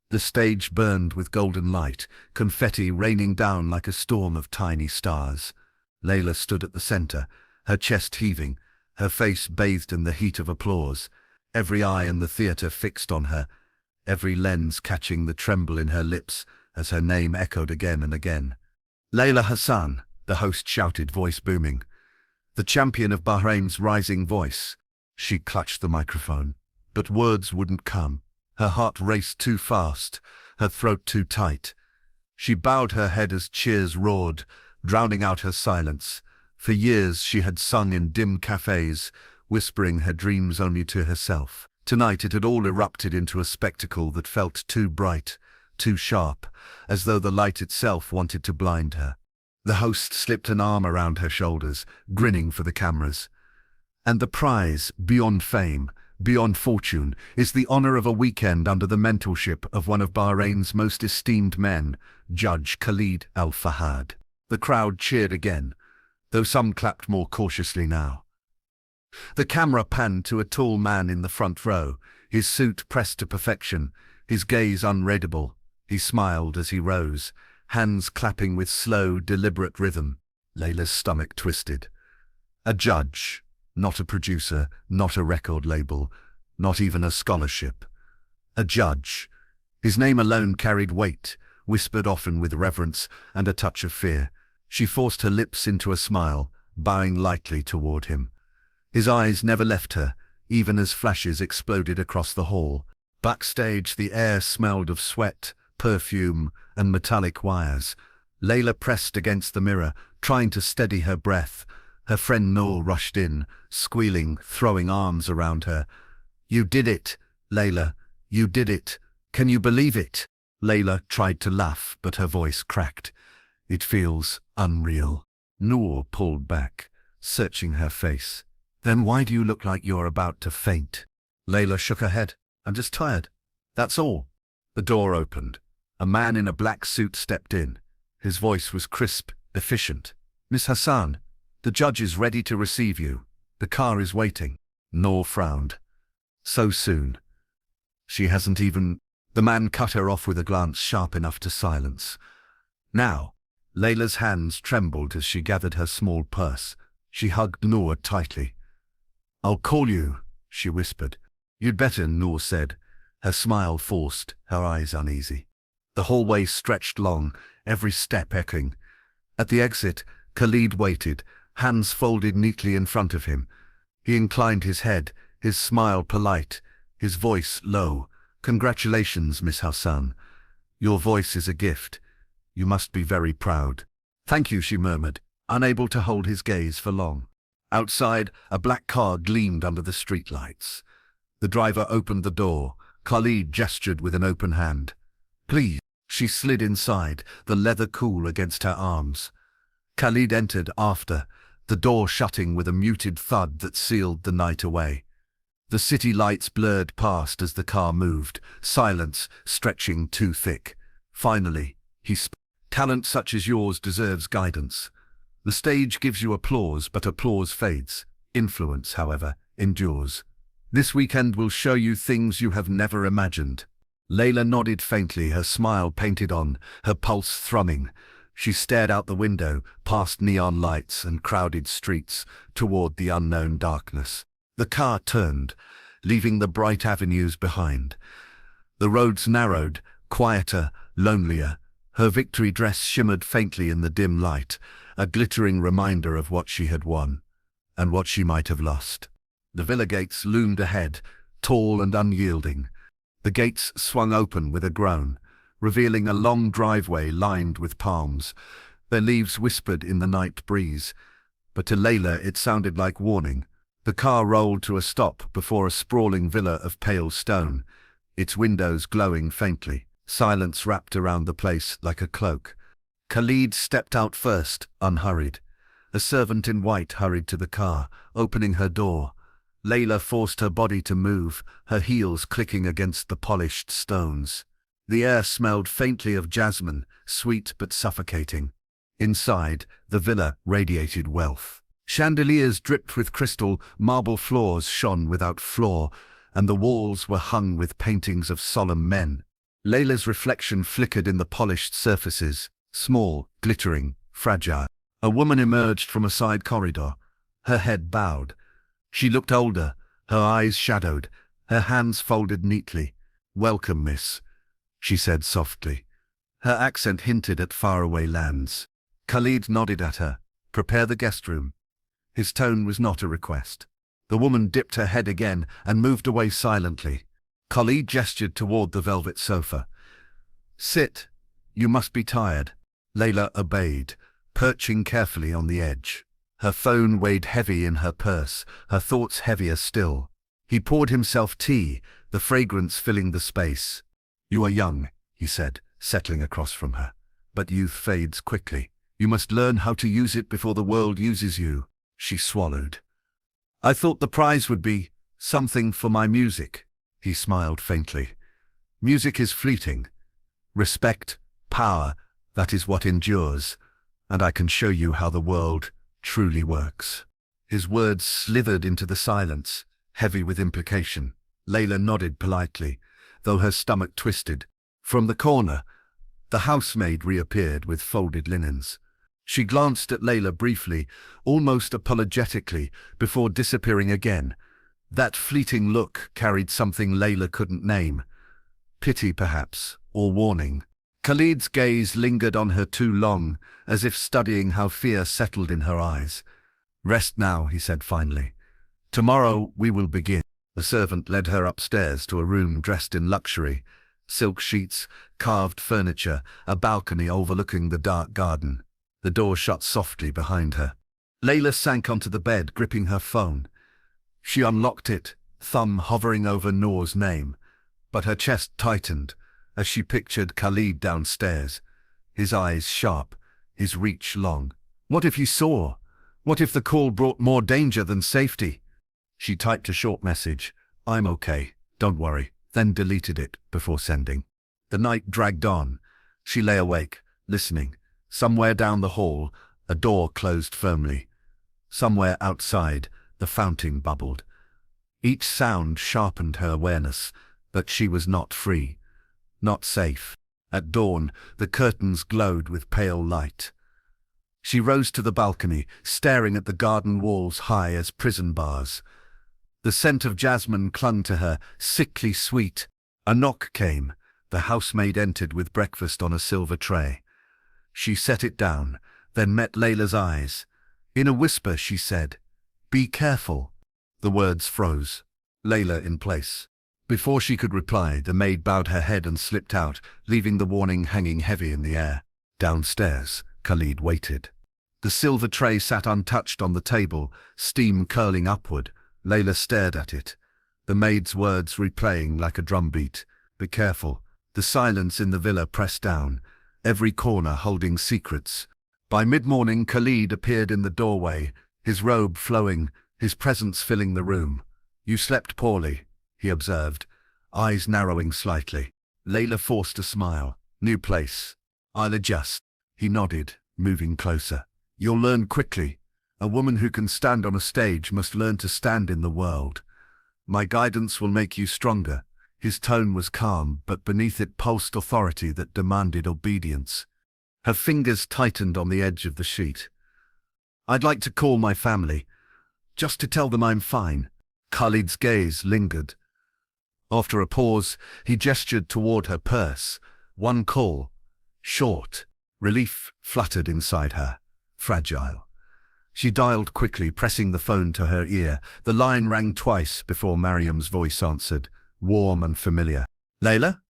The stage burned with golden light, confetti raining down like a storm of tiny stars. Layla stood at the center, her chest heaving, her face bathed in the heat of applause, every eye in the theater fixed on her, every lens catching the tremble in her lips as her name echoed again and again. "Layla Hassan," the host shouted, voice booming. "The champion of Bahrain's rising voice." She clutched the microphone, but words wouldn't come. Her heart raced too fast, her throat too tight. She bowed her head as cheers roared, drowning out her silence. For years she had sung in dim cafes, whispering her dreams only to herself. Tonight it had all erupted into a spectacle that felt too bright, too sharp, as though the light itself wanted to blind her. The host slipped an arm around her shoulders, grinning for the cameras. "And the prize, beyond fame, beyond fortune, is the honor of a weekend under the mentorship of one of Bahrain's most esteemed men, Judge Khalid Al-Fahad." The crowd cheered again, though some clapped more cautiously now. The camera panned to a tall man in the front row, his suit pressed to perfection, his gaze unreadable. He smiled as he rose, hands clapping with slow, deliberate rhythm. Layla's stomach twisted. A judge, not a producer, not a record label, not even a scholarship. A judge. His name alone carried weight, whispered often with reverence and a touch of fear. She forced her lips into a smile, bowing lightly toward him. His eyes never left her, even as flashes exploded across the hall. Backstage, the air smelled of sweat, perfume, and metallic wires. Layla pressed against the mirror, trying to steady her breath. Her friend Noor rushed in, squealing, throwing arms around her. "You did it, Layla. You did it. Can you believe it?" Layla tried to laugh, but her voice cracked. "It feels unreal." Noor pulled back, searching her face. "Then why do you look like you're about to faint?" Layla shook her head. "I'm just tired. That's all." The door opened. A man in a black suit stepped in. His voice was crisp, efficient. "Miss Hassan, the judge is ready to receive you. The car is waiting." Noor frowned. "So soon? She hasn't even—" The man cut her off with a glance sharp enough to silence. "Now." Layla's hands trembled as she gathered her small purse. She hugged Noor tightly. "I'll call you," she whispered. "You'd better," Noor said, her smile forced, her eyes uneasy. The hallway stretched long, every step echoing. At the exit, Khalid waited, hands folded neatly in front of him. He inclined his head, his smile polite, his voice low. "Congratulations, Miss Hassan. Your voice is a gift. You must be very proud." "Thank you," she murmured, unable to hold his gaze for long. Outside, a black car gleamed under the streetlights. The driver opened the door. Khalid gestured with an open hand. "Please." She slid inside, the leather cool against her arms. Khalid entered after, the door shutting with a muted thud that sealed the night away. The city lights blurred past as the car moved, silence stretching too thick. Finally, he spoke. "Talent such as yours deserves guidance. The stage gives you applause, but applause fades. Influence, however, endures. This weekend will show you things you have never imagined." Layla nodded faintly, her smile painted on, her pulse thrumming. She stared out the window, past neon lights and crowded streets, toward the unknown darkness. The car turned, leaving the bright avenues behind. The roads narrowed, quieter, lonelier. Her victory dress shimmered faintly in the dim light, a glittering reminder of what she had won, and what she might have lost. The villa gates loomed ahead, tall and unyielding. The gates swung open with a groan, revealing a long driveway lined with palms. Their leaves whispered in the night breeze, but to Layla it sounded like warning. The car rolled to a stop before a sprawling villa of pale stone, its windows glowing faintly. Silence wrapped around the place like a cloak. Khalid stepped out first, unhurried. A servant in white hurried to the car, opening her door. Layla forced her body to move, her heels clicking against the polished stones. The air smelled faintly of jasmine, sweet but suffocating. Inside, the villa radiated wealth. Chandeliers dripped with crystal, marble floors shone without flaw, and the walls were hung with paintings of solemn men. Layla's reflection flickered in the polished surfaces, small, glittering, fragile. A woman emerged from a side corridor, her head bowed. She looked older, her eyes shadowed, her hands folded neatly. "Welcome, miss," she said softly. Her accent hinted at faraway lands. Khalid nodded at her. "Prepare the guest room." His tone was not a request. The woman dipped her head again and moved away silently. Khalid gestured toward the velvet sofa. "Sit. You must be tired." Layla obeyed, perching carefully on the edge. Her phone weighed heavy in her purse, her thoughts heavier still. He poured himself tea, the fragrance filling the space. "You are young," he said, settling across from her. "But youth fades quickly. You must learn how to use it before the world uses you." She swallowed. "I thought the prize would be something for my music." He smiled faintly. "Music is fleeting. Respect, power, that is what endures. And I can show you how the world truly works." His words slithered into the silence, heavy with implication. Layla nodded politely, though her stomach twisted. From the corner, the housemaid reappeared with folded linens. She glanced at Layla briefly, almost apologetically, before disappearing again. That fleeting look carried something Layla couldn't name. Pity, perhaps, or warning. Khalid's gaze lingered on her too long, as if studying how fear settled in her eyes. "Rest now," he said finally. "Tomorrow we will begin." The servant led her upstairs to a room dressed in luxury. Silk sheets, carved furniture, a balcony overlooking the dark garden. The door shut softly behind her. Layla sank onto the bed, gripping her phone. She unlocked it, thumb hovering over Noor's name, but her chest tightened as she pictured Khalid downstairs, his eyes sharp, his reach long. What if he saw? What if the call brought more danger than safety? She typed a short message, "I'm okay, don't worry," then deleted it before sending. The night dragged on. She lay awake, listening. Somewhere down the hall, a door closed firmly. Somewhere outside, the fountain bubbled. Each sound sharpened her awareness, but she was not free, not safe. At dawn, the curtains glowed with pale light. She rose to the balcony, staring at the garden walls high as prison bars. The scent of jasmine clung to her, sickly sweet. A knock came. The housemaid entered with breakfast on a silver tray. She set it down, then met Layla's eyes. In a whisper she said, "Be careful." The words froze. Layla in place. Before she could reply, the maid bowed her head and slipped out, leaving the warning hanging heavy in the air. Downstairs, Khalid waited. The silver tray sat untouched on the table, steam curling upward. Layla stared at it, the maid's words replaying like a drumbeat. "Be careful." The silence in the villa pressed down, every corner holding secrets. By mid-morning, Khalid appeared in the doorway, his robe flowing, his presence filling the room. "You slept poorly," he observed, eyes narrowing slightly. Layla forced a smile. "New place. I'll adjust." He nodded, moving closer. "You'll learn quickly. A woman who can stand on a stage must learn to stand in the world. My guidance will make you stronger." His tone was calm, but beneath it pulsed authority that demanded obedience. Her fingers tightened on the edge of the sheet. "I'd like to call my family, just to tell them I'm fine." Khalid's gaze lingered. After a pause, he gestured toward her purse. One call. Short. Relief fluttered inside her. Fragile. She dialed quickly, pressing the phone to her ear. The line rang twice before Mariam's voice answered, warm and familiar. "Layla?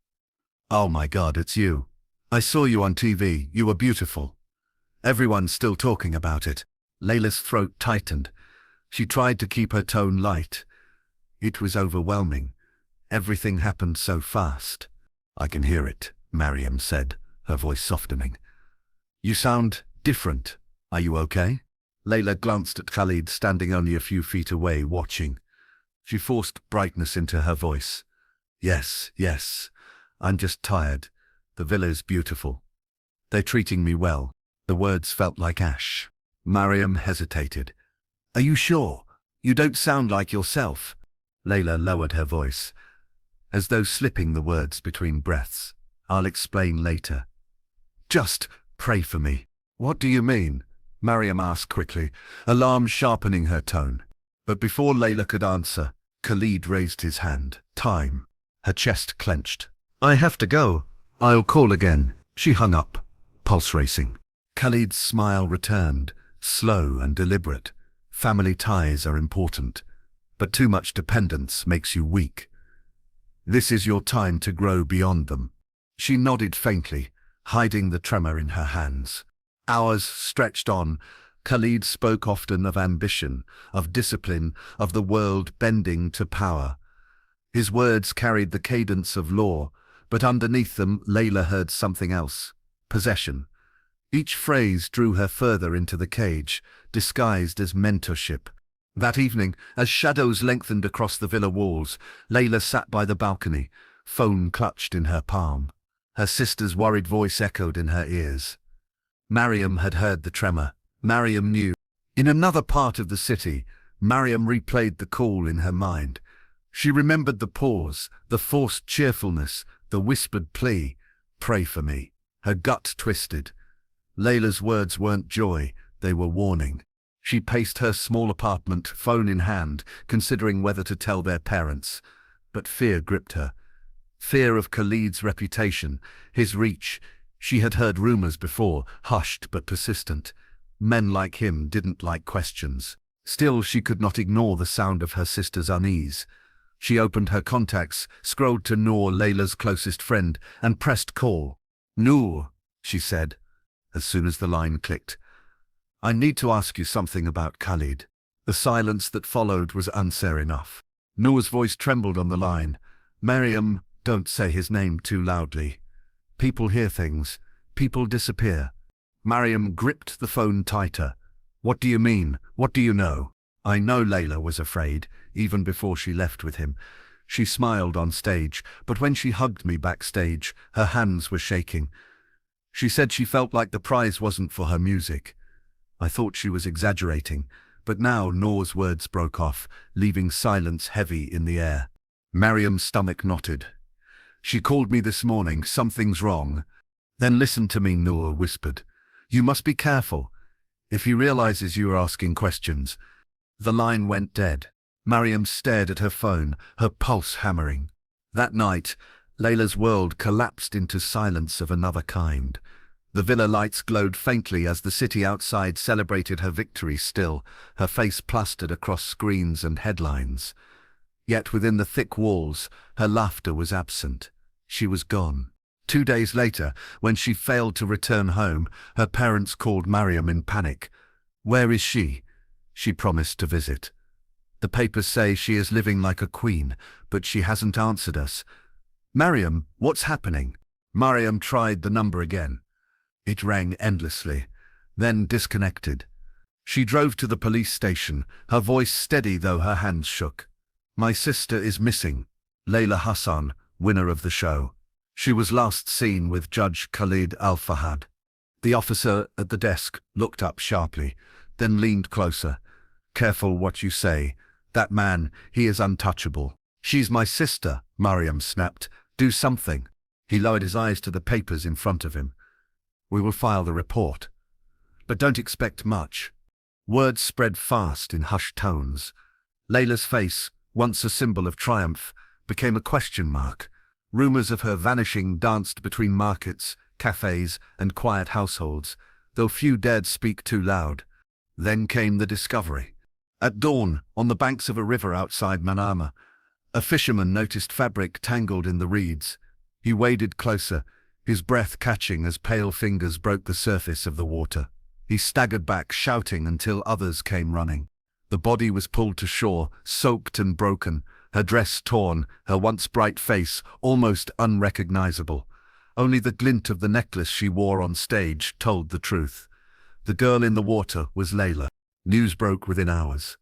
Oh my God, it's you. I saw you on TV. You were beautiful. Everyone's still talking about it." Layla's throat tightened. She tried to keep her tone light. It was overwhelming. Everything happened so fast. "I can hear it," Mariam said, her voice softening. "You sound different. Are you okay?" Layla glanced at Khalid, standing only a few feet away, watching. She forced brightness into her voice. Yes, I'm just tired. The villa's beautiful. They're treating me well." The words felt like ash. Mariam hesitated. "Are you sure? You don't sound like yourself." Layla lowered her voice, as though slipping the words between breaths. I'll explain later. Just pray for me. What do you mean? Mariam asked quickly, alarm sharpening her tone. But before Layla could answer, Khalid raised his hand. Time. Her chest clenched. I have to go. I'll call again. She hung up, pulse racing. Khalid's smile returned, slow and deliberate. Family ties are important, but too much dependence makes you weak. This is your time to grow beyond them. She nodded faintly, hiding the tremor in her hands. Hours stretched on. Khalid spoke often of ambition, of discipline, of the world bending to power. His words carried the cadence of law, but underneath them Layla heard something else. Possession. Each phrase drew her further into the cage, disguised as mentorship. That evening, as shadows lengthened across the villa walls, Layla sat by the balcony, phone clutched in her palm. Her sister's worried voice echoed in her ears. Mariam had heard the tremor. Mariam knew. In another part of the city, Mariam replayed the call in her mind. She remembered the pause, the forced cheerfulness, the whispered plea, "Pray for me." Her gut twisted. Layla's words weren't joy, they were warning. She paced her small apartment, phone in hand, considering whether to tell their parents. But fear gripped her. Fear of Khalid's reputation, his reach. She had heard rumors before, hushed but persistent. Men like him didn't like questions. Still, she could not ignore the sound of her sister's unease. She opened her contacts, scrolled to Noor, Layla's closest friend, and pressed call. "Noor," she said, as soon as the line clicked. "I need to ask you something about Khalid." The silence that followed was unsere enough. Noor's voice trembled on the line. "Mariam, don't say his name too loudly. People hear things. People disappear." Mariam gripped the phone tighter. "What do you mean? What do you know?" I know Layla was afraid, even before she left with him. She smiled on stage, but when she hugged me backstage, her hands were shaking. She said she felt like the prize wasn't for her music. I thought she was exaggerating, but now Noor's words broke off, leaving silence heavy in the air. Mariam's stomach knotted. "She called me this morning, something's wrong." "Then listen to me," Noor whispered. "You must be careful. If he realizes you are asking questions." The line went dead. Mariam stared at her phone, her pulse hammering. That night, Layla's world collapsed into silence of another kind. The villa lights glowed faintly as the city outside celebrated her victory still, her face plastered across screens and headlines. Yet within the thick walls, her laughter was absent. She was gone. 2 days later, when she failed to return home, her parents called Mariam in panic. "Where is she?" She promised to visit. "The papers say she is living like a queen, but she hasn't answered us." "Mariam, what's happening?" Mariam tried the number again. It rang endlessly, then disconnected. She drove to the police station, her voice steady though her hands shook. "My sister is missing. Layla Hassan, winner of the show. She was last seen with Judge Khalid Al-Fahad." The officer at the desk looked up sharply, then leaned closer. "Careful what you say. That man, he is untouchable." "She's my sister," Mariam snapped. "Do something." He lowered his eyes to the papers in front of him. "We will file the report. But don't expect much." Words spread fast in hushed tones. Layla's face, once a symbol of triumph, became a question mark. Rumors of her vanishing danced between markets, cafes, and quiet households, though few dared speak too loud. Then came the discovery. At dawn, on the banks of a river outside Manama, a fisherman noticed fabric tangled in the reeds. He waded closer, his breath catching as pale fingers broke the surface of the water. He staggered back, shouting until others came running. The body was pulled to shore, soaked and broken, her dress torn, her once bright face almost unrecognizable. Only the glint of the necklace she wore on stage told the truth. The girl in the water was Layla. News broke within hours.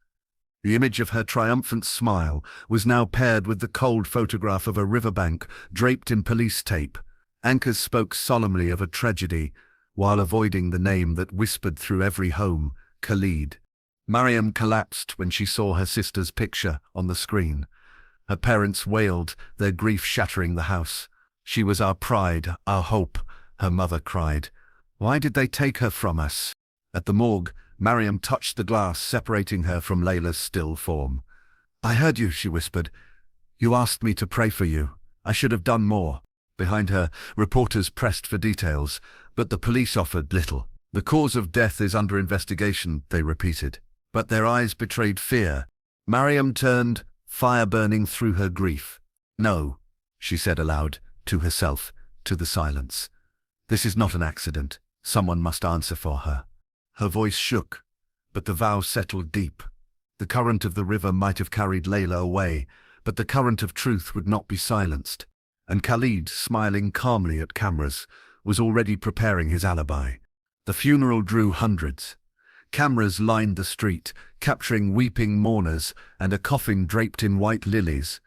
The image of her triumphant smile was now paired with the cold photograph of a riverbank draped in police tape. Anchors spoke solemnly of a tragedy, while avoiding the name that whispered through every home, Khalid. Mariam collapsed when she saw her sister's picture on the screen. Her parents wailed, their grief shattering the house. She was our pride, our hope, her mother cried. Why did they take her from us? At the morgue, Mariam touched the glass separating her from Layla's still form. I heard you, she whispered. You asked me to pray for you. I should have done more. Behind her, reporters pressed for details, but the police offered little. The cause of death is under investigation, they repeated. But their eyes betrayed fear. Mariam turned, fire burning through her grief. No, she said aloud, to herself, to the silence. This is not an accident. Someone must answer for her. Her voice shook, but the vow settled deep. The current of the river might have carried Layla away, but the current of truth would not be silenced. And Khalid, smiling calmly at cameras, was already preparing his alibi. The funeral drew hundreds. Cameras lined the street, capturing weeping mourners and a coffin draped in white lilies.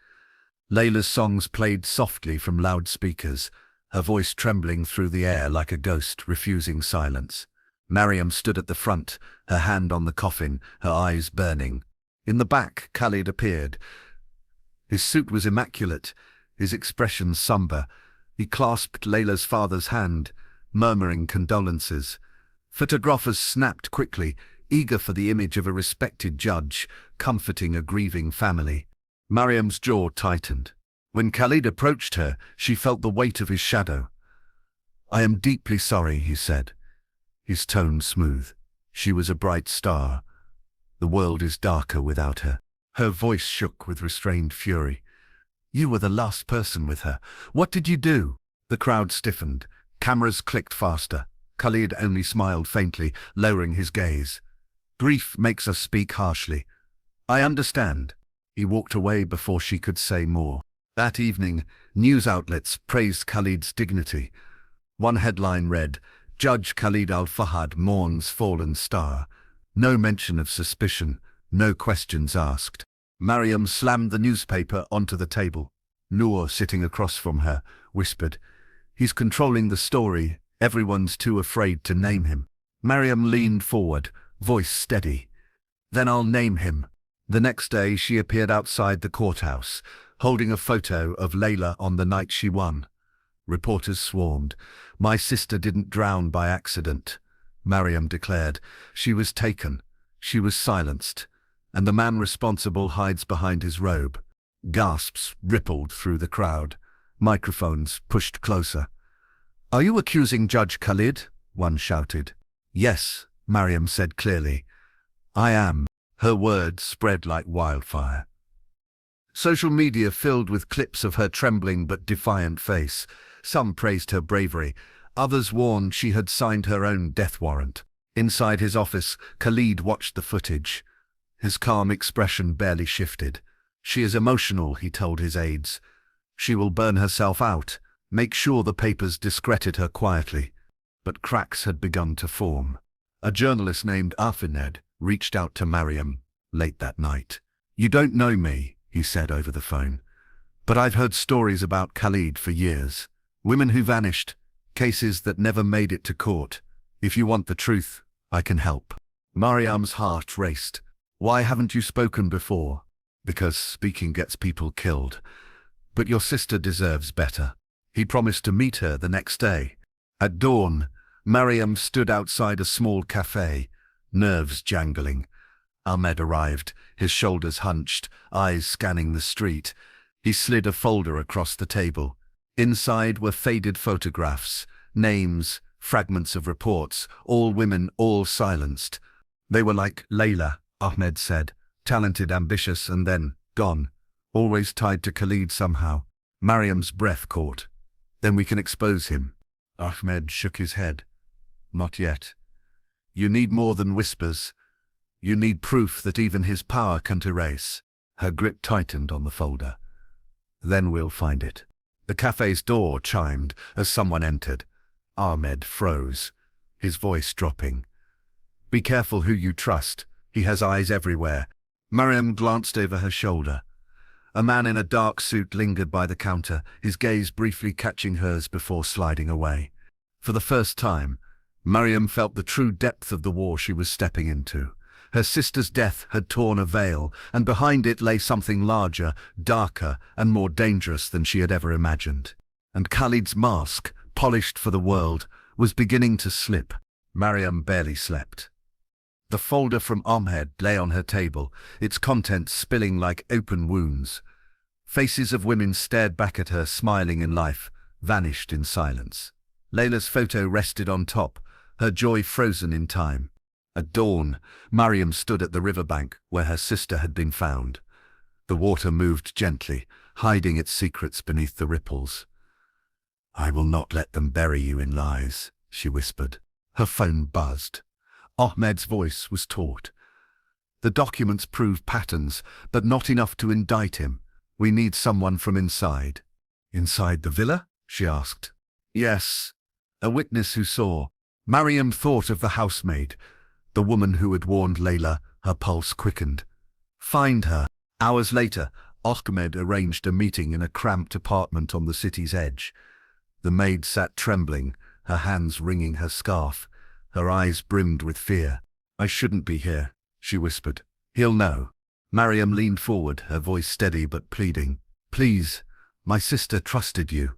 Layla's songs played softly from loudspeakers, her voice trembling through the air like a ghost refusing silence. Mariam stood at the front, her hand on the coffin, her eyes burning. In the back, Khalid appeared. His suit was immaculate, his expression somber. He clasped Layla's father's hand, murmuring condolences. Photographers snapped quickly, eager for the image of a respected judge, comforting a grieving family. Mariam's jaw tightened. When Khalid approached her, she felt the weight of his shadow. I am deeply sorry, he said, his tone smooth. She was a bright star. The world is darker without her. Her voice shook with restrained fury. You were the last person with her. What did you do? The crowd stiffened. Cameras clicked faster. Khalid only smiled faintly, lowering his gaze. Grief makes us speak harshly. I understand. He walked away before she could say more. That evening, news outlets praised Khalid's dignity. One headline read, Judge Khalid Al-Fahad mourns fallen star. No mention of suspicion, no questions asked. Mariam slammed the newspaper onto the table. Noor, sitting across from her, whispered, He's controlling the story. Everyone's too afraid to name him. Mariam leaned forward, voice steady. Then I'll name him. The next day she appeared outside the courthouse, holding a photo of Layla on the night she won. Reporters swarmed. My sister didn't drown by accident, Mariam declared. She was taken. She was silenced. And the man responsible hides behind his robe. Gasps rippled through the crowd. Microphones pushed closer. Are you accusing Judge Khalid? One shouted. Yes, Mariam said clearly. I am. Her words spread like wildfire. Social media filled with clips of her trembling but defiant face. Some praised her bravery. Others warned she had signed her own death warrant. Inside his office, Khalid watched the footage. His calm expression barely shifted. She is emotional, he told his aides. She will burn herself out. Make sure the papers discredit her quietly. But cracks had begun to form. A journalist named Ahmed reached out to Mariam late that night. You don't know me, he said over the phone. But I've heard stories about Khalid for years. Women who vanished, cases that never made it to court. If you want the truth, I can help. Mariam's heart raced. Why haven't you spoken before? Because speaking gets people killed. But your sister deserves better. He promised to meet her the next day. At dawn, Mariam stood outside a small cafe, nerves jangling. Ahmed arrived, his shoulders hunched, eyes scanning the street. He slid a folder across the table. Inside were faded photographs, names, fragments of reports, all women, all silenced. They were like Layla, Ahmed said, talented, ambitious, and then gone, always tied to Khalid somehow. Mariam's breath caught. Then we can expose him. Ahmed shook his head. Not yet. You need more than whispers. You need proof that even his power can't erase. Her grip tightened on the folder. Then we'll find it. The cafe's door chimed as someone entered. Ahmed froze, his voice dropping. Be careful who you trust. He has eyes everywhere. Mariam glanced over her shoulder. A man in a dark suit lingered by the counter, his gaze briefly catching hers before sliding away. For the first time, Mariam felt the true depth of the war she was stepping into. Her sister's death had torn a veil, and behind it lay something larger, darker, and more dangerous than she had ever imagined. and Khalid's mask, polished for the world, was beginning to slip. Mariam barely slept. The folder from Ahmed lay on her table, its contents spilling like open wounds. Faces of women stared back at her, smiling in life, vanished in silence. Layla's photo rested on top, her joy frozen in time. At dawn, Mariam stood at the riverbank where her sister had been found. The water moved gently, hiding its secrets beneath the ripples. "I will not let them bury you in lies," she whispered. Her phone buzzed. Ahmed's voice was taut. "The documents prove patterns, but not enough to indict him. We need someone from inside." "Inside the villa?" she asked. "Yes, a witness who saw." Mariam thought of the housemaid, the woman who had warned Layla. Her pulse quickened. "Find her." Hours later, Ahmed arranged a meeting in a cramped apartment on the city's edge. The maid sat trembling, her hands wringing her scarf. Her eyes brimmed with fear. "I shouldn't be here," she whispered. "He'll know." Mariam leaned forward, her voice steady but pleading. "Please, my sister trusted you.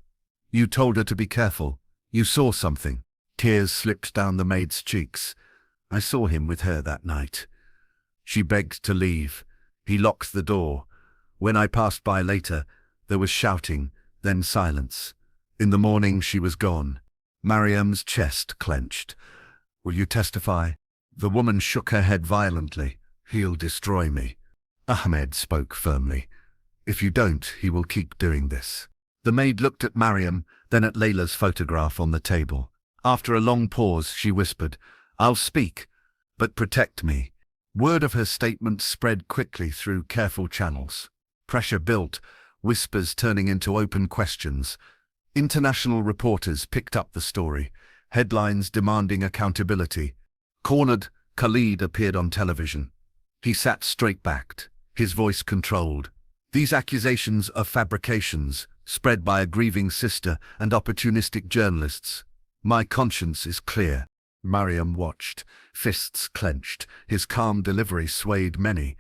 You told her to be careful. You saw something." Tears slipped down the maid's cheeks. "I saw him with her that night." She begged to leave. He locked the door. When I passed by later, there was shouting, then silence. In the morning, she was gone. Mariam's chest clenched. "Will you testify?" The woman shook her head violently. "He'll destroy me." Ahmed spoke firmly. "If you don't, he will keep doing this." The maid looked at Mariam, then at Layla's photograph on the table. After a long pause, she whispered, "I'll speak, but protect me." Word of her statement spread quickly through careful channels. Pressure built, whispers turning into open questions. International reporters picked up the story, headlines demanding accountability. Cornered, Khalid appeared on television. He sat straight-backed, his voice controlled. "These accusations are fabrications, spread by a grieving sister and opportunistic journalists. My conscience is clear." Mariam watched, fists clenched. His calm delivery swayed many,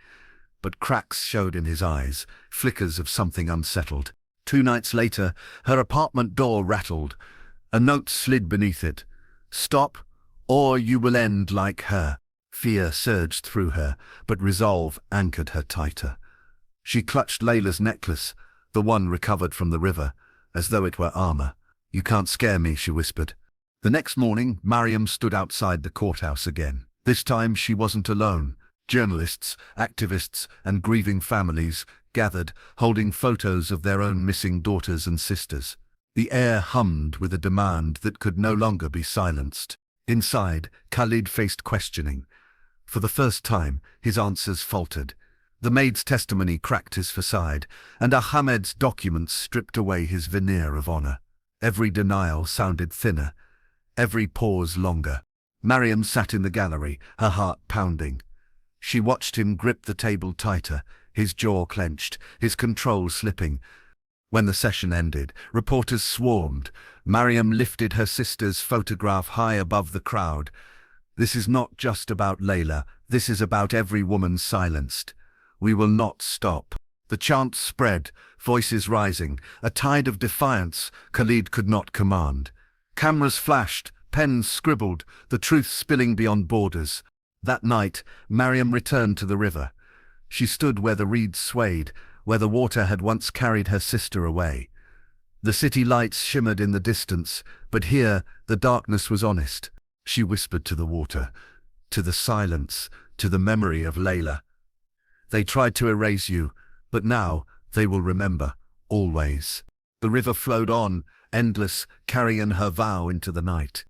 but cracks showed in his eyes, flickers of something unsettled. 2 nights later, her apartment door rattled. A note slid beneath it. "Stop, or you will end like her." Fear surged through her, but resolve anchored her tighter. She clutched Layla's necklace, the one recovered from the river, as though it were armor. "You can't scare me," she whispered. The next morning, Mariam stood outside the courthouse again. This time she wasn't alone. Journalists, activists, and grieving families gathered, holding photos of their own missing daughters and sisters. The air hummed with a demand that could no longer be silenced. Inside, Khalid faced questioning. For the first time, his answers faltered. The maid's testimony cracked his facade, and Ahmed's documents stripped away his veneer of honor. Every denial sounded thinner, every pause longer. Mariam sat in the gallery, her heart pounding. She watched him grip the table tighter, his jaw clenched, his control slipping. When the session ended, reporters swarmed. Mariam lifted her sister's photograph high above the crowd. "This is not just about Layla, this is about every woman silenced. We will not stop." The chant spread, voices rising, a tide of defiance Khalid could not command. Cameras flashed, pens scribbled, the truth spilling beyond borders. That night, Mariam returned to the river. She stood where the reeds swayed, where the water had once carried her sister away. The city lights shimmered in the distance, but here the darkness was honest. She whispered to the water, to the silence, to the memory of Layla. "They tried to erase you, but now they will remember, always." The river flowed on, endless, carrying her vow into the night.